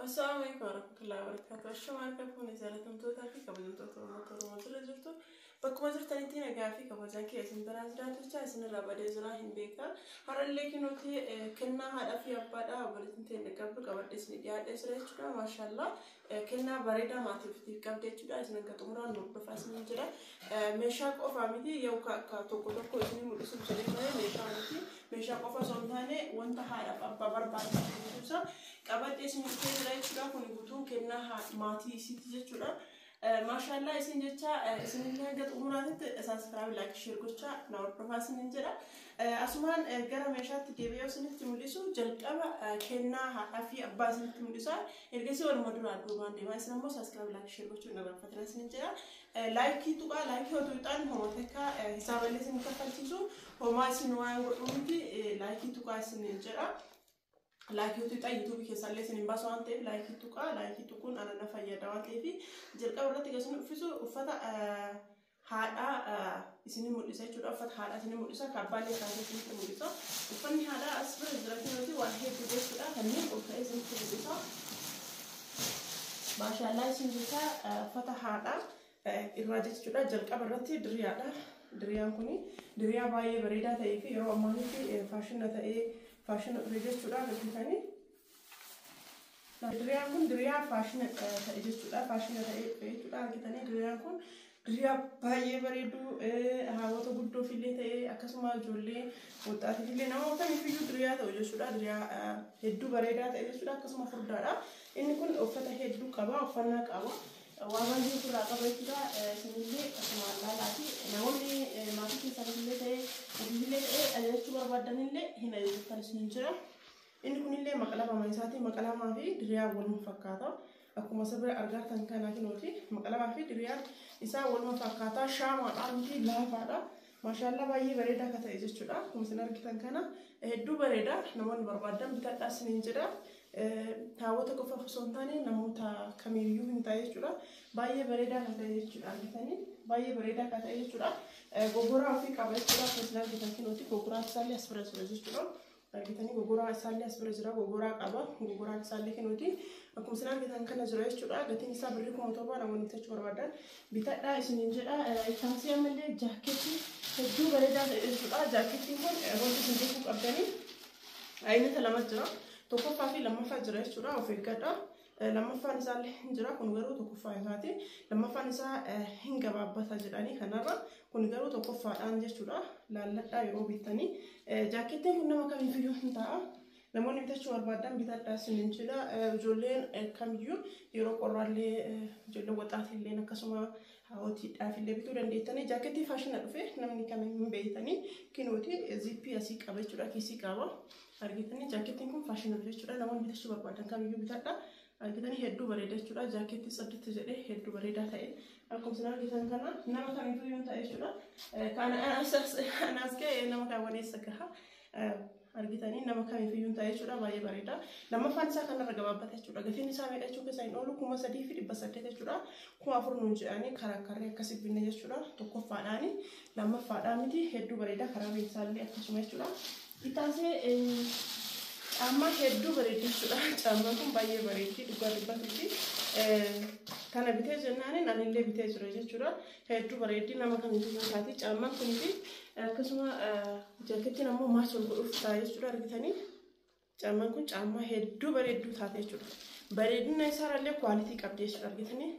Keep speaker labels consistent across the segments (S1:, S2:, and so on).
S1: السلام عليكم ورحمة الله وبركاته. الشمال كفوني زالتم توتا في كبدون توتا ومطر زرتو بكم زرتني تينا جافي كبزان كي اسم برازيلات وجا اسم الرابع زرا هنديكا هرا لكن وتي كنا هذا في أبدا وبرتين تينا قبل قبل اسم ديار إسرائيل شو ما شاء الله كنا بريدا ما تفتي قبل تيجي اسم كتمران نقطة اسم جرا مشاك أو فاميلي يو كتوكو توكو اسم مدرسة جريمة مشاك أو فصلتانه وانت هذا أبا بربع قبل اسم إسرائيل شو كوني بتون كنا ماتي سيتي جرا ما شاء الله اسم جتا اسم الله قد أمورات أساس كلام لك شركة نور بروفاسن نجرا أسمان كرا مشات تجيبه وسنة تمليسو جلك أبا كنا في أباز تمليسا إرجسي والمدرسة دوبان دي ما اسمه أساس كلام لك شركة نور فترة نجرا لايكي توقع لايكي هو تويتان هو تكا حساب اللي اسم كفلتيسو هو ما اسم نوعه ورمتي لايكي توقع اسم نجرا لايكي تويتا يوتيوب كيسالي سنين باسو أنت لايكي توقع لايكي تكون أنا نفايا دواتي في جلك أبا رتي كسنو فيسو وفتا هذا اسمه مدرسة جدا فت هذا اسمه مدرسة كابالي كذا اسمه مدرسة وفني هذا أسبوع زرتي نوتي واحد بدرس كذا هني وكذا اسمه مدرسة ما شاء الله اسمه مدرسة فت هذا الراجل جدا جلك أبا رتي دريان كوني دريا باي بريدة تأي في يوم ماني في فاشن تأي فاشن رجس جدا في ثاني دريان كون دريا فاشن تأي جدا فاشن تأي جدا كثاني دريان كون دريا باي بريدو هاو تو بدو في اللي تأي أكسما جولي وتأتي في اللي نما وتأي في دريا تأي جدا دريا هدو بريدة تأي جدا أكسما فردارا إن كون أفتح هدو كبا أفنى كبا وأنا جيت في الرابع كذا سنيلي أسمع الله لاتي نقولي ما في سنيلي تأي وبيلي أنا شو بربادن اللي هنا يوصل سنجرا إن كون اللي مقلب ما يساتي مقلب ما في دريا والمفكاتا أكو مسافر أرجع تنكنا كنوتي مقلب ما في دريا إسا والمفكاتا شام أنتي لا فادا ما شاء الله باي بريدا كتا إجتشودا كمسنا أرجع تنكنا هدو بريدا نمون بربادن بتاع سنجرا تاوت كوفا فسونتاني نموتا كميريو هنتاي جورا باي بريدا كتاي جورا كتاني باي بريدا كتاي جورا غوغورا في كابل جورا فسنا كتاني نوتي غوغورا سالي اسبرس جورا كتاني غوغورا سالي اسبرس جورا غوغورا كابا غوغورا سالي كنوتي أكون سنا كتاني كنا جورا جورا كتاني سابري كوموتوبا نمون تيجي بربادن بتاع سنجرا تانسي عملي جاكيتي هدو بريدا جورا جاكيتي هون هون تنجيكو كابتني أين تلامت جورا توقف في لما فجر يشترى وفي القدر لما فنزل هنجرا كنغرو توقف هاتي لما فنزل هنجا بابا تجراني كنارا كنغرو توقف عن يشترى لا يروبي تاني جاكيتين كنا ما كان في يوم تاع لما نبتدي بعدين بتاع سنينشلا جولين كاميو يرو قرالي جولو وتاعتي اللي نكسمه هاوتي في اللي بتقول عندي تاني جاكيتي فاشن ألفه نمني كمان من بيتاني كنوتي زيبي أسيك أبى جورا كيسي كابا أرجعتني جاكيتينكم فاشن ألفه جورا لما نبتدي بعدين كاميو بتاع أرجعتني هدو بريدة جورا جاكيتي صدق تجري هدو بريدة ثاي أكون سنة جيتان كنا نما كان يفيد يوم تاي جورا كان أنا أسكي نما كان وني سكها أرجعتني نما كان يفيد يوم تاي جورا باي بريدة لما فانسا كنا رجع بابا جورا قتني سامي أشوف كسائن أولو كم سدي في بس أتى جورا كم أفرن نجاني كارا كسب بيني جورا توقف فاداني لما فاداني دي هدو بريدة كارا بيسالي أكشمي جورا إتاسي أما هدو بريدة جورا أما كم باي بريدة دوكا دبتي كان بيتج جناني نان اللي بيتج جورا هدو بريدة نما كان يجي كاتي أما كنتي كسمة جاكيتي نمو ما شو نقول فتاي جورا أرجعتني أما كنت أما هدو بريدة ثاتي جورا بريدة نيسار اللي كواليتي كابديش أرجعتني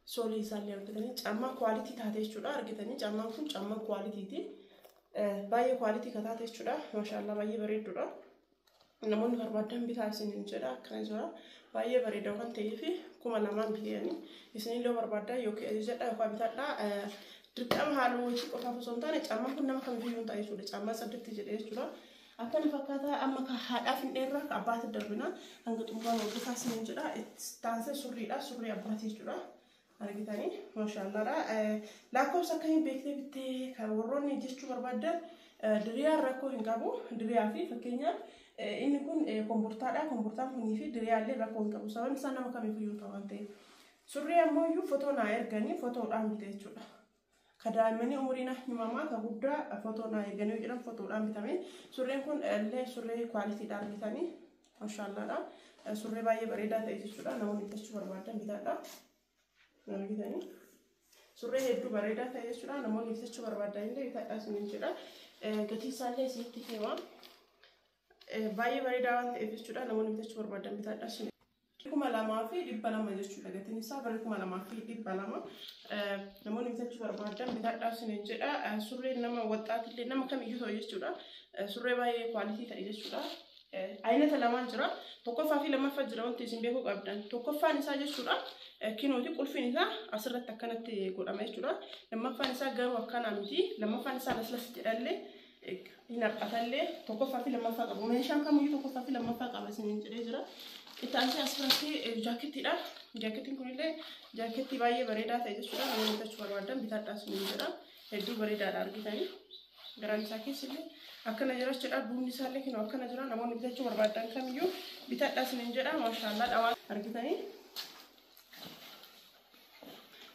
S1: سولي سالي أرجعتني أما كواليتي ثاتي جورا أرجعتني أما كنت أما كواليتي تي باي كواليتي كثاتي جورا ما شاء الله باي بريدة جورا نمون بربادن بتاعسين جورا كان جورا باي بريدة وكان تيجي كم نمان بيجاني إسنين لو بربادا يوكي أجزاء أخوة بتاعنا تركم هالو شيء كفاف سنتانة أما كنا ما كان فيهم تاي جورا أما صدق تجري جورا أكن فكرة أما كهذا في النيرة كأبات الدربنا هنقول مقام بتاعسين جورا تانسة سوري أباتي جورا أرجعتني ما شاء الله لا كم سكين بيكتب بتي كوروني جيشتو بربادا دريا ركو هنقابو دريا في فكينيا إن يكون كمبورتان هني في دريا اللي ركو هنقابو سواء سنة ما كان يفيون طوانتين سوريا مو يو فوتو ناير غني فوتو الآن بتيجولا كذا مني أمورنا نماما كبودا فوتو ناير غني وجرام فوتو الآن بتامين سوريا كون اللي سوريا كواليتي دار بتاني ما شاء الله لا surree baay'ee bareedaa ta'e jechuudha namoonni bitachuu barbaadan bitaadha argitanii surree hedduu bareedaa ta'e jechuudha namoonni bitachuu barbaadan illee bitaadha isiniin jedha gatii isaallee isinitti hima baay'ee bareedaa waan ta'eef jechuudha namoonni bitachuu barbaadan bitaadha isiniin 2,200 jechuudha gatiin isaa 2,200 namoonni bitachuu barbaadan bitaadha isiniin jedha surree nama waxxaatillee nama kamiyyuu ta'u jechuudha surree baay'ee quality ta'e jechuudha aynata lamaan jira tokkoffaa fi lammaffaa jira wanti isin beekuu qabdan tokkoffaan isaa jechuudha kinooti qulfiin isaa asirratti akkanatti godhama jechuudha lammaffaan isaa garuu akkana miti lammaffaan isaa laslas jedhallee hin harqatallee tokkoffaa fi lammaffaa qabu meeshaan kamiyyuu tokkoffaa fi lammaffaa qaba isiniin jedhee jira itti aansee asirratti jaakettiidha jaakettiin kunillee jaaketti baay'ee bareedaa ta'e jechuudha namoonni bitachuu barbaadan bitaadhaa isiniin jedha hedduu bareedaadha argitanii garaan isaa keessillee akkana jira jechuudha duubni isaallee kinoo akkana jira namoonni bitachuu barbaadan kamiyyuu bitaadhaa isiniin jedha maashaallah dhawaa argitanii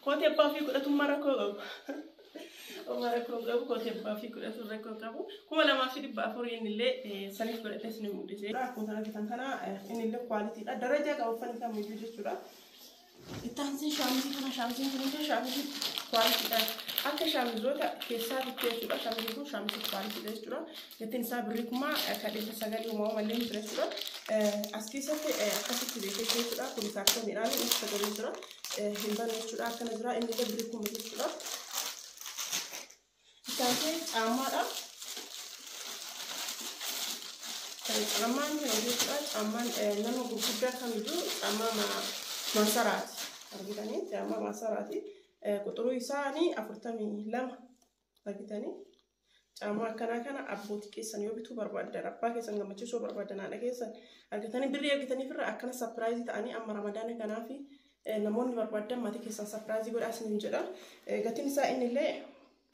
S1: kootee abbaa fi godhatummaa rakkoo qabu Omar rakkoo qabu kootee abbaa fi godhatu rakkoo qabu 2,400 innillee saniif godhadhee isiniin mul'isee akkuma argitan kana innillee quality darajaa qabu uffanni kamiyyuu jechuudha ittaansi shaamizii kana shaamizii kunillee shaamizii quality akka shaamizoota keessaa bittee jechuudha shaamizii kun shaamizii quality jechuudha gatiin isaa birriikumaa kadheessa sagalee uumamaa mallee hin jira jechuudha as keessatti akkasitti beekee jechuudha kun isaa akka midhaan inni sagalee jira hin bane jechuudha akkana jira inni illee birriikuma jechuudha ittaansi caammaadha caammaan jechuudha caammaan nama gurguddaa kamiyyuu caammaa masaraati argitanii caammaa masaraati quxuruu isaanii 42 argitanii caammaa akkanaa kana abbootii keessan yoo bituu barbaadan abbaa keessan gammachiisuu barbaadan haadha keessan argitanii birrii argitanii firra akkana sapiraayizii ta'anii amma ramadaana kanaa fi namoonni barbaadan maatii keessan sapiraayizii godhaa isiniin jedha gatiin isaa innillee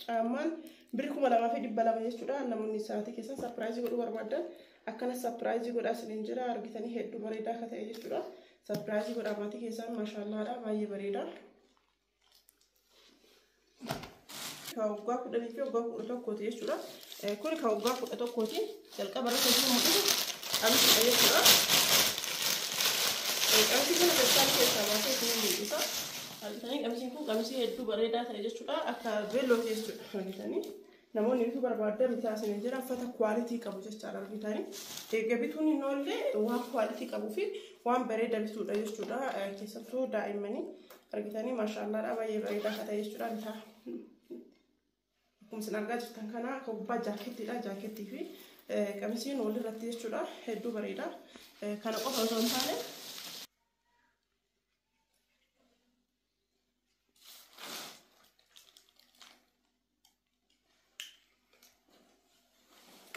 S1: caammaan birrii 2,200 jechuudha namoonni maatii keessan sapiraayizii godhuu barbaadan akkana sapiraayizii godhaa isiniin jedha argitanii hedduu bareedaa akka ta'e jechuudha sapiraayizii godhaa maatii keessan maashaallaadha baay'ee bareeda kawwaa 10 fi waggaa 11 jechuudha kun kawwaa 11 jalqaba irratti kan mul'isu qamisiidha jechuudha qamisiin kana keessaa baasee isin mul'isa argitanii qamisiin kun qamisii hedduu bareedaa ta'e jechuudha akka beellooti jechuudha argitanii namoonni bituu barbaadan bitaa isiniin jira uffata quality qabu jechaadha argitanii bituun hin oolle waan quality qabuu fi waan bareeda bituudha jechuudha keessattuu daa'immanii argitanii maashaallaadha baay'ee bareedaa akka ta'e jechuudha bitaa akkuma isin argaa jirtan kana gubbaa jaakettiidha jaakettii fi qamisiin walirratti jechuudha hedduu bareeda kana qofa osoo hin taane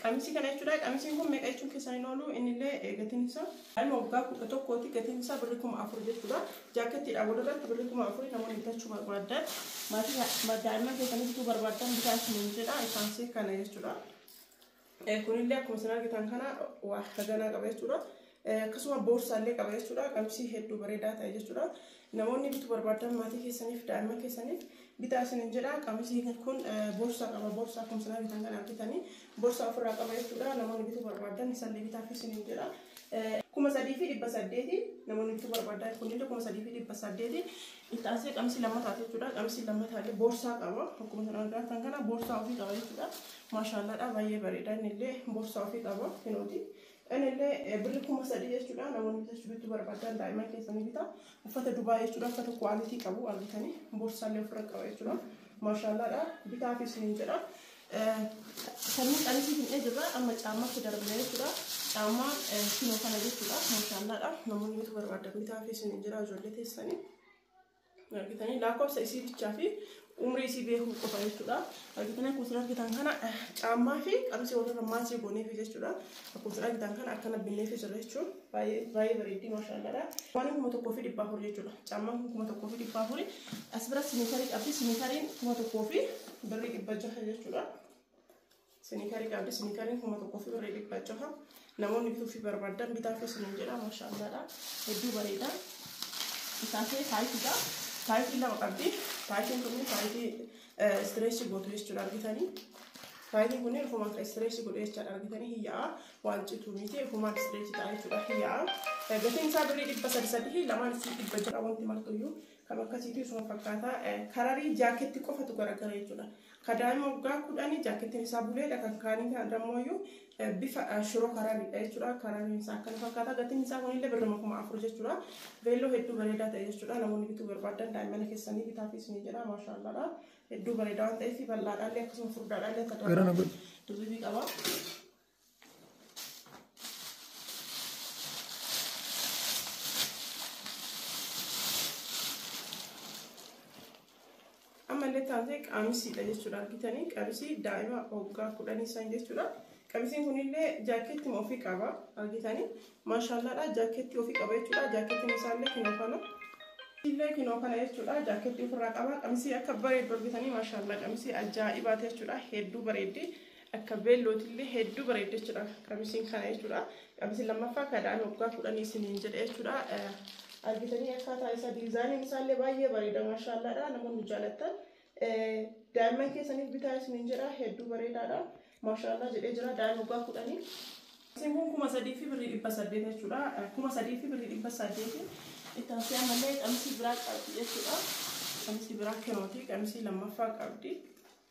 S1: qamisii kana jechuudha qamisiin kun meeqa jechuun keessaniin oolu innillee gatiin isaa alma waggaa 11 gatiin isaa birrii 4,000 jechuudha jaakettiidha walirratti birrii 4,000 namoonni bitachuu barbaadan maatii daa'imman keessanii bituu barbaadan bitaa isiniin jedha isaansii kana jechuudha kunillee akkuma isin argitan kana waa haganaa qaba jechuudha akkasuma boorsaallee qaba jechuudha qamisii hedduu bareedaa ta'e jechuudha namoonni bituu barbaadan maatii keessaniif daa'imman keessaniif bitaa isiniin jedha qamisii kun boorsaa qaba boorsaa akkuma isin argitan kana argitanii boorsaa ofirraa qaba jechuudha namoonni bituu barbaadan isallee bitaa isiniin jedha 3,800 namoonni bituu barbaadan kunillee 3,800 itti aansee qamisii lammataati jechuudha qamisii lammataallee boorsaa qaba akkuma isin argitan kana boorsaa ofii qaba jechuudha maashaallaadha baay'ee bareeda innillee boorsaa ofii qaba kinooti innillee birrii 3,000 jechuudha namoonni bitachuu bituu barbaadan daa'imman keessanii bitaa uffata Dubaay jechuudha uffata quality qabu argitanii boorsaallee ofirra qaba jechuudha maashaallaadha bitaa isiniin jedha sanniin qamisii hin jirra amma caammaatti darbee jechuudha caammaa kinoo kana jechuudha maashaallaadha namoonni bituu barbaadan bitaa isiniin jedha ijoollee teessanii argitanii lakkoofsa isii bichaa fi umrii isii beekuu qofa jechuudha argitanii akkuma isin argitan kana caammaa fi qamisii walirra maasii gooneefi jechuudha akkuma isin argitan kana akkana binneefi jira jechuun baay'ee bareeddi maashaallaadha waan 1,400 jechuudha caammaan 1,400 as bira siniikarii qabdi siniikariin 1,000 fi birrii 600 jechuudha siniikarii qabdi siniikariin 1,000 fi birrii 600 namoonni bituu fi barbaadan bitaa fi isiniin jedha maashaallaadha hedduu bareeda isaafee taayitiidha taayiti lama qabdi taayitiin kun taayitii stress gootu jechuudha argitanii Taayitiin kun ifuma akka istireechii godhee jechaadha argitanii hiyyaa waan cituu miti ifuma istireechii ta'aa jechuudha hiyyaa. Gatiin isaa birrii 300 lamaan isii 100 wanti martuyyuu kan akkasiitii isuma fakkaata. Kararii jaaketti qofatu garagara jechuudha. Kadaa'ima waggaa 10 jaakettiin isaa buleedha kan kaanii ammoo bifa shiroo karariidha jechuudha. Karariin isaa akkana fakkaata. Gatiin isaa kunillee birrii 4,000 jechuudha. Veelloo hedduu bareedaa ta'e jechuudha. Namoonni bituu barbaadan daa'imman keessanii bitaafis ni jira maashaallah. Hedduu bareedaa waan ta'eef bal'aadhaallee akkasuma furdaadhaallee akka ta'u duubii qaba. Ammallee taatee qamisiidha jechuudha argitanii qamisii daa'ima waggaa 10 isaan jechuudha. Qamisiin kunillee jaakeetti ofii qaba argitanii maashaallah jaakeetti ofii qaba jechuudha. Jaakettiin isaallee kinoo kana. Illee kinoo kana jechuudha jaakeetti ofirraa qaba. Qamisii akka bareedu argitanii maashaallah qamisii ajaa'ibaati jechuudha. Hedduu bareeddi akka beellootillee hedduu bareeddi jechuudha qamisiin kana jechuudha. Qamisiin lammaffaa kadaan waggaa 10 isiniin jedhe jechuudha. Argitanii akkaataa isa diizaayiniin isaallee baay'ee bareeda maashaallah namoonni jaalatan. Daa'imman keessaniif bitaa isiniin jedha hedduu bareedaadha. Maashaallah jedhee jira daa'ima waggaa 10. Qamisiin kun 3,000 fi birrii 800 jechuudha. 3,000 fi birrii 800. Ittaansi ammallee qamisii biraa qabdi jechuudha. Qamisii biraa kenooti. Qamisii lammaffaa qabdi.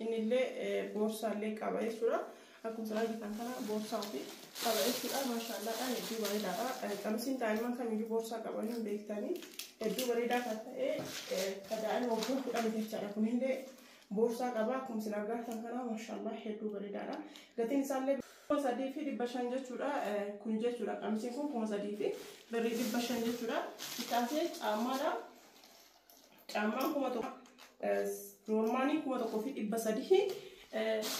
S1: Innillee boorsaallee qaba jechuudha. Akkuma sana argitan kana boorsaa ofii qaba jechuudha. Maashaallah hedduu bareedaadha. Qamisiin daa'imman kamiyyuu boorsaa qaban hin beektanii. Hedduu bareedaa kan ta'e daa'ima waggaa 10 jechaadha. Kunillee boorsaa qaba. Akkuma sana argitan kana maashaallah hedduu bareedaadha. Gatiin isaallee 3,500 jechuudha. Kun jechuudha qamisiin kun 3,000 fi birrii 500 jechuudha. Ittaansi caammaadha. Caammaan 1,000 Normanii 1,300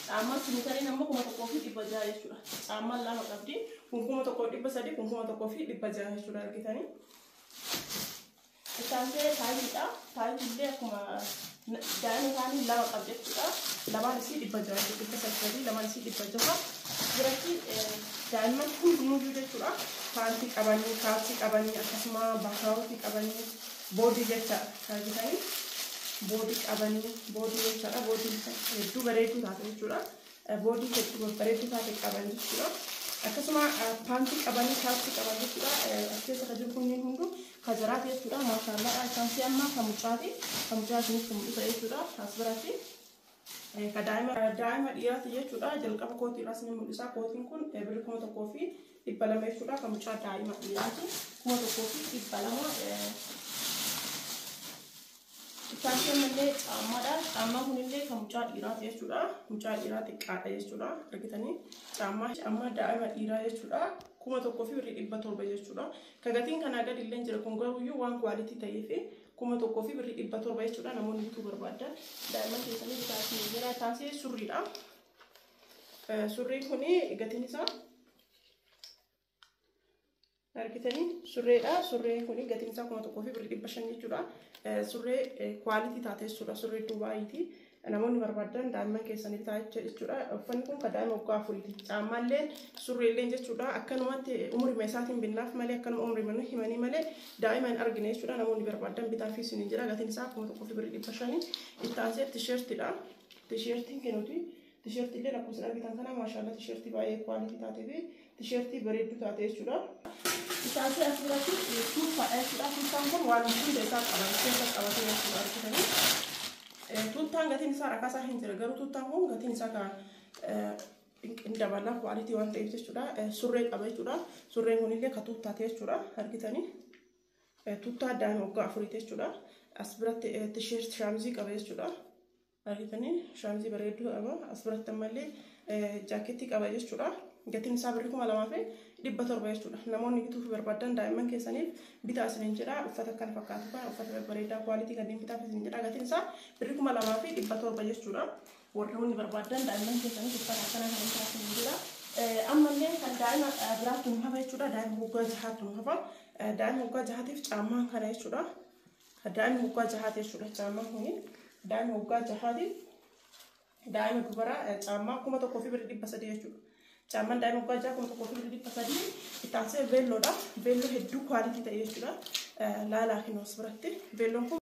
S1: caammaan simitanii nammoo 1,600 jechuudha. Caammaan lama qabdi. Kun 1,300 kun 1,600 jechuudha argitanii. Ittaansi taayiidha. Taayiillee akkuma daa'ima isaanii lama qabdi jechuudha. Lamaan isii 600 jechuudha. Lamaan isii 600. Biratti daa'imman hundinuyyuu jechuudha. Paantii qabanii, kaabsii qabanii akkasuma bakkaawwatii qabanii boodii jechaadha argitanii. Boodii qabanii boodii jechaadha. Boodii hedduu bareedduu taate jechuudha. Boodii hedduu bareedduu taate qabanii jechuudha. Akkasuma paantii qabanii kaabsii qabanii jechuudha. As keessa kan jiru kunniin hunduu kajaraati jechuudha. Maashaallah isaansi amma kan mucaati. Kan mucaa isinis mul'isa jechuudha. As biratti. Daa'ima dhiiraati jechuudha. Jalqaba kootiidhaas ni mul'isa. Kootiin kun birrii 1,000 fi 200 jechuudha. Kan mucaa daa'ima dhiiraati 1,000 fi 200. Ittaansi ammallee caammaadha. Caammaan kunillee kan mucaa dhiiraati jechuudha. Mucaa dhiiraa xiqqaadha jechuudha. Argitanii caammaa daa'ima dhiiraa jechuudha. 1,000 fi birrii 700 jechuudha. Gatiin kanaa gadi illee jira kun garuuyyuu waan kwaalitii ta'eef 1,000 fi birrii 700 jechuudha. Namoonni bituu barbaadan daa'imman keessanii bitaa isin jira. Taasisee surriidha. Surriin kuni gatiin isaa argitanii surreedha. Surreen kuni gatiin isaa 1,000 fi birrii 500 jechuudha. Surree kwaalitii taate jechuudha. Surree Dubaayiiti. Namoonni barbaadan daa'imman keessanii bitaa jechuudha. Uffanni kun kan daa'ima waggaa 4ti. Caammaallee surreellee jechuudha. Akkanumatti umrii isaatiin binnaaf malee akkanuma umrii himanii malee daa'ima hin argine jechuudha. Namoonni barbaadan bitaa fi isin jira. Gatiin isaa 1,000 fi birrii 500. Ittaansee tisheertiidha. Tisheertiin kennuuti. Tisheertiillee lakkoofsa argitan kana maashaallah tisheertii baay'ee kwaalitii taatee fi tisheertii bareedduu taate jechuudha. Ittaansee asirratti tuuffaadha jechuudha. Tuuffaan kun waan hunda isaa qabatee jechuudha argitanii. Tuuttaan gatiin isaa rakkasaa hin jira. Garuu tuuttaan kun gatiin isaa kan dabalaa kwaalitii waan ta'eef jechuudha. Surree qaba jechuudha. Surreen kunillee kan tuuttaate jechuudha. Argitanii. Tuuttaa daa'ima waggaa 4 jechuudha. As biratti tisheertii shaamizii qaba jechuudha. Argitanii shaamizii bareedduu qaba. As biratti ammallee jaakeettii qaba jechuudha. Gatiin isaa birrii 2,700 jechuudha. Namoonni bituuf barbaadan daa'imman keessaniif bitaa isiniin jedha. Uffata akkana fakkaatu kan uffata bareedaa kwaalitii kanneen bitaaf isiniin jedha. Gatiin isaa birrii 2,700 jechuudha. Warroonni barbaadan daa'imman keessaniif uffata akkana kan bitaaf isiniin jedha. Ammallee kan daa'ima biraatti nu hafa jechuudha. Daa'ima waggaa 6 nu hafa. Daa'ima waggaa 6tiif caammaan kana jechuudha. Daa'ima waggaa 6 jechuudha caammaan kuni. Daa'ima waggaa 6tiif daa'ima dubaraa caammaa 1,000 fi birrii 300 jechuudha. Caammaan daa'ima waggaa 6 1,000 fi birrii 300. Ittaansee veelloodha. Veelloo hedduu kwaalitii ta'e jechuudha. Laalaa fi noos biratti veelloon kun